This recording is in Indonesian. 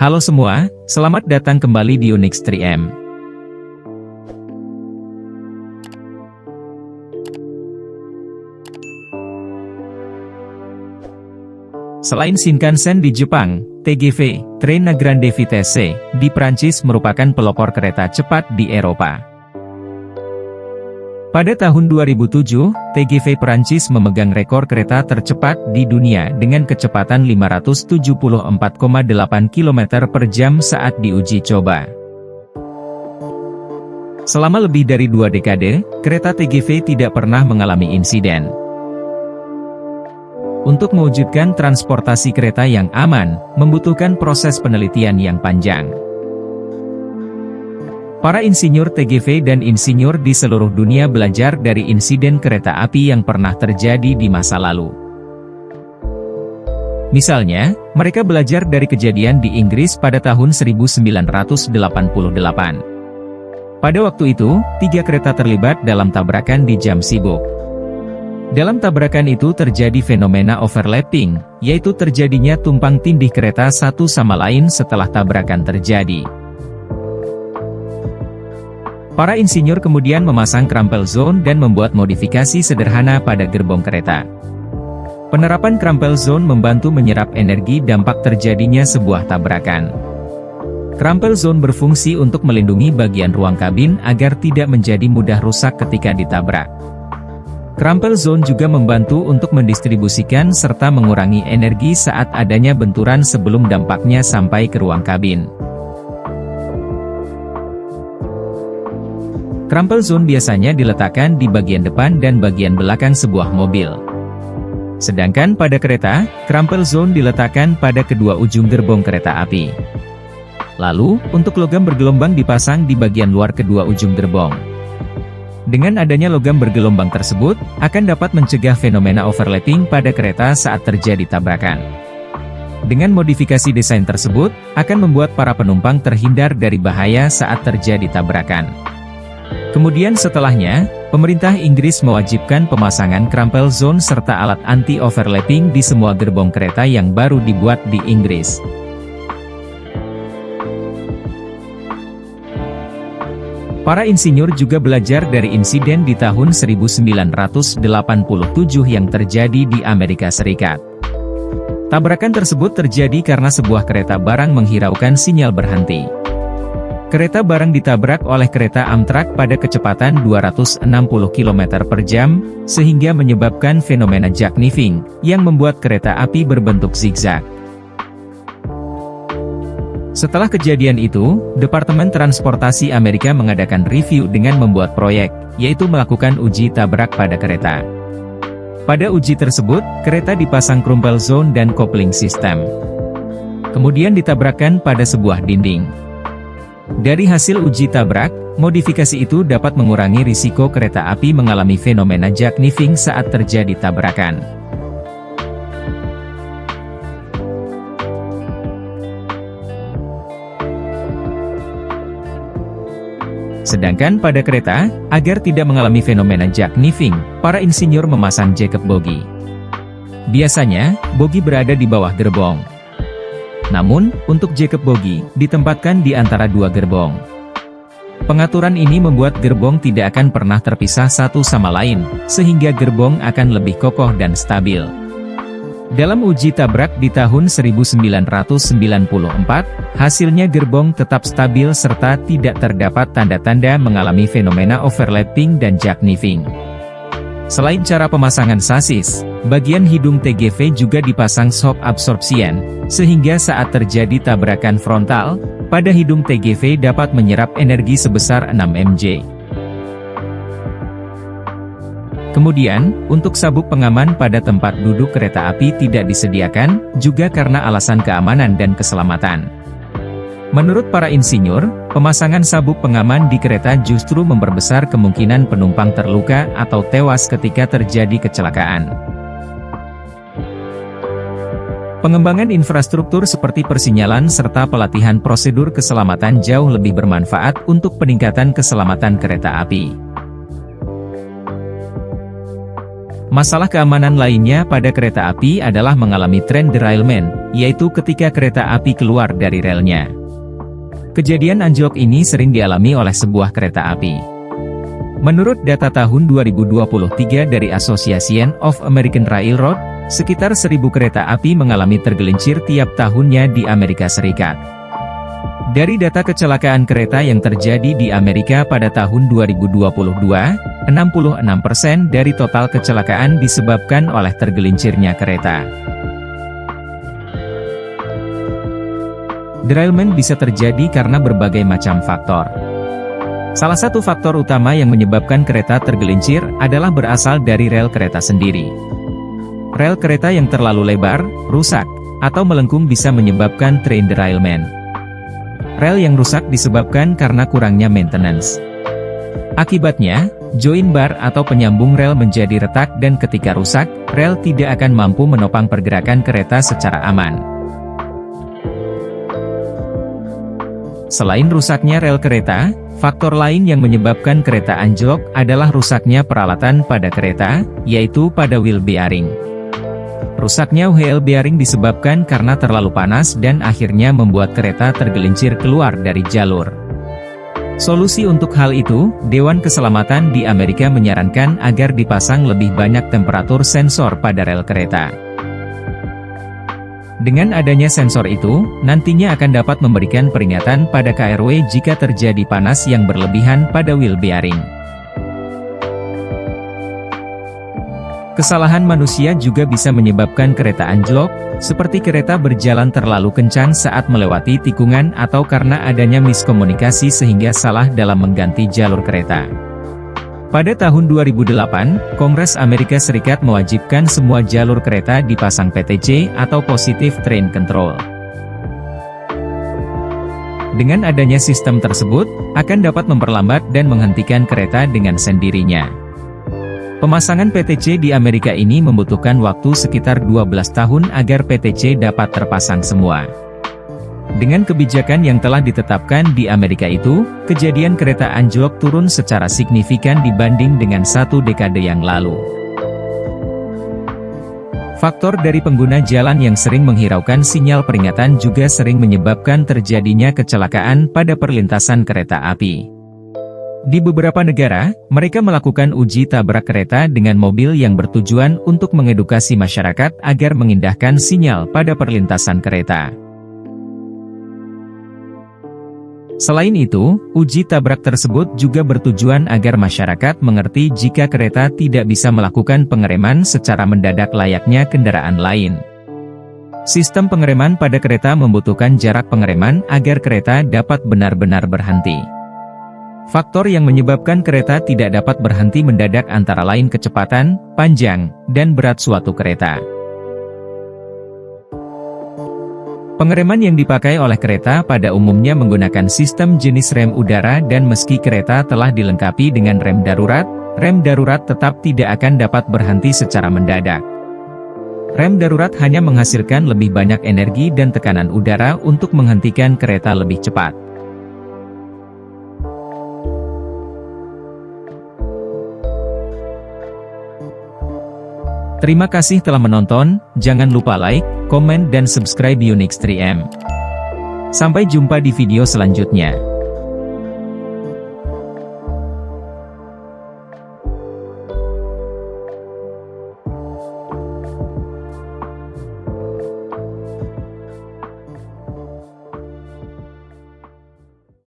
Halo semua, selamat datang kembali di Unix 3M. Selain Shinkansen di Jepang, TGV, Train Grande Vitesse, di Prancis merupakan pelopor kereta cepat di Eropa. Pada tahun 2007, TGV Prancis memegang rekor kereta tercepat di dunia dengan kecepatan 574,8 km per jam saat diuji coba. Selama lebih dari 2 dekade, kereta TGV tidak pernah mengalami insiden. Untuk mewujudkan transportasi kereta yang aman, membutuhkan proses penelitian yang panjang. Para insinyur TGV dan insinyur di seluruh dunia belajar dari insiden kereta api yang pernah terjadi di masa lalu. Misalnya, mereka belajar dari kejadian di Inggris pada tahun 1988. Pada waktu itu, 3 kereta terlibat dalam tabrakan di jam sibuk. Dalam tabrakan itu terjadi fenomena overlapping, yaitu terjadinya tumpang tindih kereta satu sama lain setelah tabrakan terjadi. Para insinyur kemudian memasang crumple zone dan membuat modifikasi sederhana pada gerbong kereta. Penerapan crumple zone membantu menyerap energi dampak terjadinya sebuah tabrakan. Crumple zone berfungsi untuk melindungi bagian ruang kabin agar tidak menjadi mudah rusak ketika ditabrak. Crumple zone juga membantu untuk mendistribusikan serta mengurangi energi saat adanya benturan sebelum dampaknya sampai ke ruang kabin. Crumple zone biasanya diletakkan di bagian depan dan bagian belakang sebuah mobil. Sedangkan pada kereta, crumple zone diletakkan pada kedua ujung gerbong kereta api. Lalu, untuk logam bergelombang dipasang di bagian luar kedua ujung gerbong. Dengan adanya logam bergelombang tersebut, akan dapat mencegah fenomena overlapping pada kereta saat terjadi tabrakan. Dengan modifikasi desain tersebut, akan membuat para penumpang terhindar dari bahaya saat terjadi tabrakan. Kemudian setelahnya, pemerintah Inggris mewajibkan pemasangan crumple zone serta alat anti-overlapping di semua gerbong kereta yang baru dibuat di Inggris. Para insinyur juga belajar dari insiden di tahun 1987 yang terjadi di Amerika Serikat. Tabrakan tersebut terjadi karena sebuah kereta barang menghiraukan sinyal berhenti. Kereta barang ditabrak oleh kereta Amtrak pada kecepatan 260 km per jam, sehingga menyebabkan fenomena jackknifing, yang membuat kereta api berbentuk zigzag. Setelah kejadian itu, Departemen Transportasi Amerika mengadakan review dengan membuat proyek, yaitu melakukan uji tabrak pada kereta. Pada uji tersebut, kereta dipasang crumple zone dan coupling system. Kemudian ditabrakkan pada sebuah dinding. Dari hasil uji tabrak, modifikasi itu dapat mengurangi risiko kereta api mengalami fenomena jackknifing saat terjadi tabrakan. Sedangkan pada kereta, agar tidak mengalami fenomena jackknifing, para insinyur memasang jacket bogi. Biasanya, bogi berada di bawah gerbong. Namun, untuk jacket bogi, ditempatkan di antara 2 gerbong. Pengaturan ini membuat gerbong tidak akan pernah terpisah satu sama lain, sehingga gerbong akan lebih kokoh dan stabil. Dalam uji tabrak di tahun 1994, hasilnya gerbong tetap stabil serta tidak terdapat tanda-tanda mengalami fenomena overlapping dan jackknifing. Selain cara pemasangan sasis, bagian hidung TGV juga dipasang shock absorption, sehingga saat terjadi tabrakan frontal, pada hidung TGV dapat menyerap energi sebesar 6 mJ. Kemudian, untuk sabuk pengaman pada tempat duduk kereta api tidak disediakan, juga karena alasan keamanan dan keselamatan. Menurut para insinyur, pemasangan sabuk pengaman di kereta justru memperbesar kemungkinan penumpang terluka atau tewas ketika terjadi kecelakaan. Pengembangan infrastruktur seperti persinyalan serta pelatihan prosedur keselamatan jauh lebih bermanfaat untuk peningkatan keselamatan kereta api. Masalah keamanan lainnya pada kereta api adalah mengalami train derailment, yaitu ketika kereta api keluar dari relnya. Kejadian anjlok ini sering dialami oleh sebuah kereta api. Menurut data tahun 2023 dari Association of American Railroad, sekitar 1.000 kereta api mengalami tergelincir tiap tahunnya di Amerika Serikat. Dari data kecelakaan kereta yang terjadi di Amerika pada tahun 2022, 66% dari total kecelakaan disebabkan oleh tergelincirnya kereta. Derailment bisa terjadi karena berbagai macam faktor. Salah satu faktor utama yang menyebabkan kereta tergelincir adalah berasal dari rel kereta sendiri. Rel kereta yang terlalu lebar, rusak, atau melengkung bisa menyebabkan train derailment. Rel yang rusak disebabkan karena kurangnya maintenance. Akibatnya, join bar atau penyambung rel menjadi retak dan ketika rusak, rel tidak akan mampu menopang pergerakan kereta secara aman. Selain rusaknya rel kereta, faktor lain yang menyebabkan kereta anjlok adalah rusaknya peralatan pada kereta, yaitu pada wheel bearing. Rusaknya wheel bearing disebabkan karena terlalu panas dan akhirnya membuat kereta tergelincir keluar dari jalur. Solusi untuk hal itu, Dewan Keselamatan di Amerika menyarankan agar dipasang lebih banyak temperatur sensor pada rel kereta. Dengan adanya sensor itu, nantinya akan dapat memberikan peringatan pada KRW jika terjadi panas yang berlebihan pada wheel bearing. Kesalahan manusia juga bisa menyebabkan kereta anjlok, seperti kereta berjalan terlalu kencang saat melewati tikungan atau karena adanya miskomunikasi sehingga salah dalam mengganti jalur kereta. Pada tahun 2008, Kongres Amerika Serikat mewajibkan semua jalur kereta dipasang PTC atau Positive Train Control. Dengan adanya sistem tersebut, akan dapat memperlambat dan menghentikan kereta dengan sendirinya. Pemasangan PTC di Amerika ini membutuhkan waktu sekitar 12 tahun agar PTC dapat terpasang semua. Dengan kebijakan yang telah ditetapkan di Amerika itu, kejadian kereta anjlok turun secara signifikan dibanding dengan 1 dekade yang lalu. Faktor dari pengguna jalan yang sering menghiraukan sinyal peringatan juga sering menyebabkan terjadinya kecelakaan pada perlintasan kereta api. Di beberapa negara, mereka melakukan uji tabrak kereta dengan mobil yang bertujuan untuk mengedukasi masyarakat agar mengindahkan sinyal pada perlintasan kereta. Selain itu, uji tabrak tersebut juga bertujuan agar masyarakat mengerti jika kereta tidak bisa melakukan pengereman secara mendadak layaknya kendaraan lain. Sistem pengereman pada kereta membutuhkan jarak pengereman agar kereta dapat benar-benar berhenti. Faktor yang menyebabkan kereta tidak dapat berhenti mendadak antara lain kecepatan, panjang, dan berat suatu kereta. Pengereman yang dipakai oleh kereta pada umumnya menggunakan sistem jenis rem udara dan meski kereta telah dilengkapi dengan rem darurat tetap tidak akan dapat berhenti secara mendadak. Rem darurat hanya menghasilkan lebih banyak energi dan tekanan udara untuk menghentikan kereta lebih cepat. Terima kasih telah menonton, jangan lupa like, komen dan subscribe Unix 3M. Sampai jumpa di video selanjutnya.